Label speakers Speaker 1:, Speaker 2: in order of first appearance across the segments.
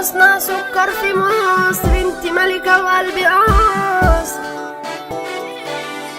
Speaker 1: مصنع سكر في مصر، انت ملكة وقلبي قاص.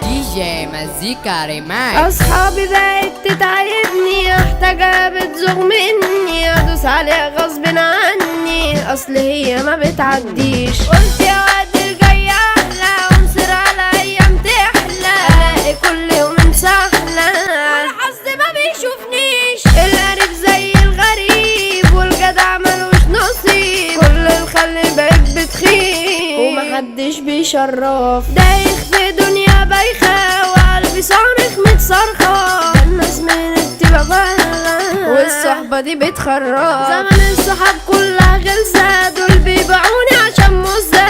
Speaker 2: دي جي مزيكا ريماكس.
Speaker 1: اصحابي بقت تتعبني، محتاجة بتزوغ مني، ادوس عليها غصب عني، اصل هي ما بتعديش. قلت يا واد الجاي احلى، وانصر على ايام تحلى، الاقي كل يوم سهلة، والحظ ما بيشوفنيش. القريب زي الغريب، والجدع ملوش نصيب، كل الخل بقت بتخيب، ومحدش بيشرف. دايخ في دنيا بايخة، وقلبي صارخ متصرخة، الناس من التبغالة، والصحبة دي بتخرب. زمن الصحاب كلها غلسة، دول بيبيعوني عشان مزة،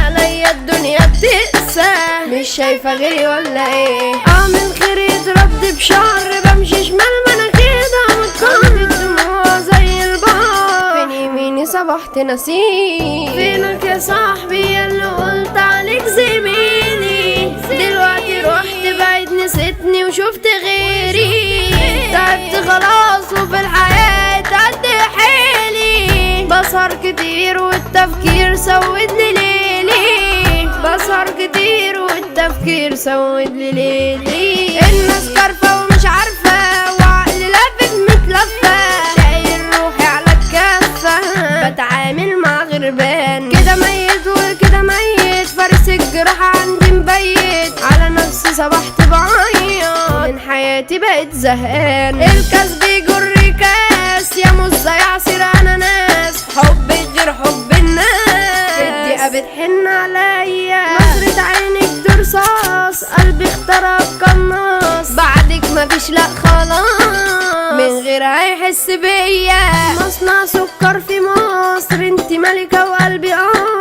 Speaker 1: عليا الدنيا بتقسى، مش شايفة غيري ولا ايه؟ اعمل خير يترد بشر، بمشي شمال ما انا كده متقن، الدموع زي البحر، فين يميني صبحت نسيم. فينك يا صاحبي اللي قلت عليك زميلي، دلوقتي رحت بعيد نسيتني وشفت غيري، تعبت خلاص وفي الحياة قد حيلي، بسهر كتير والتفكير سود لي ليلي، بسهر كتير والتفكير سود لي ليلي. الناس كارفة ومش عارفة، وعقلي لافت متلفة، شايل روحي على الكفة، بتعامل مع غربان، كده ميت وكده ميت، فارس الجراح عندي مبيت، على نفسي صبحت بعيط، من حياتي بقيت زهقان. الكاس بيجر كاس، يا مزة يعصر اناناس، حبك غير حب الناس، الدقيقة بتحن عليا، نظرة عينك دي رصاص، قلبي اخترق قناص، بعدك مفيش لا خلاص، من غيرها يحس بيا. مصنع سكر في مصر، انت ملكة وقلبي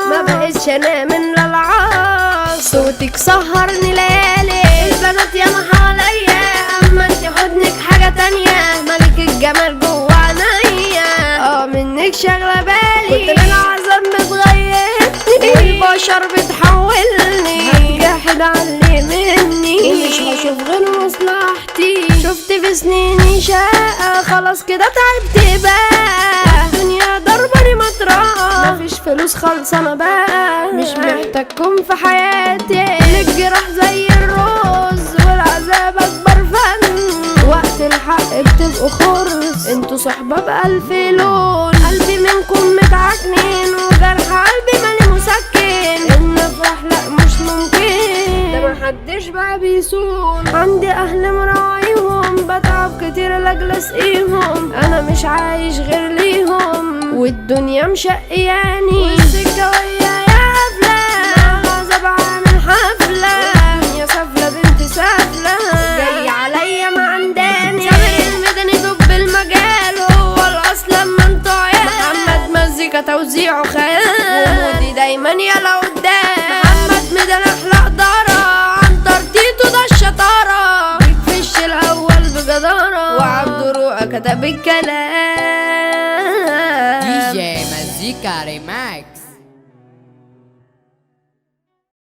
Speaker 1: ما بقتش انام من العاص، صوتك سهرني ليالي، البنات ياما حواليا، اما انت حضنك حاجة تانية، ملك الجمال جوا عينيا، منك شاغلة بالي، كتر العذاب متغيرني، والبشر بتحولني، هتجاحد علي مني، مش هشوف غير مصلحتي، شفت في سنيني شقة، خلاص كده تعبت بقى، الدنيا ضرباني مطرقة، مفيش فلوس خالصة بقى، مش محتاجكم في حياتي، الجراح زي الرز، والعذاب اكبر فن، وقت الحق بتبقوا خرس، انتوا صحبة بألف لون، قلبي منكم متعكنين، وجرح قلبي مالي مسكن، النفرح لا مش ممكن، ده محدش بقى بيسون، عندي اهل مراعيهم، بتعب كتير لاجل اسقيهم، انا مش عايش غير ليهم، والدنيا مشقياني، والسكة ويا يا حفلة، غصب عامل حفلة، يا سفلة بنت سفلة، جاي عليا ما عنداني، سامر المدني دب المجال، هو الاصل لما انتوا عيال، محمد مزيكا توزيعه خيال، ومودي دايما يلا قدام، محمد مدن احلى قدارة، عن ترتيته ده الشطارة، بيكفش الاول بجدارة، وعبد روقة كتب الكلام.
Speaker 2: دي جي مزيكا ريماكس.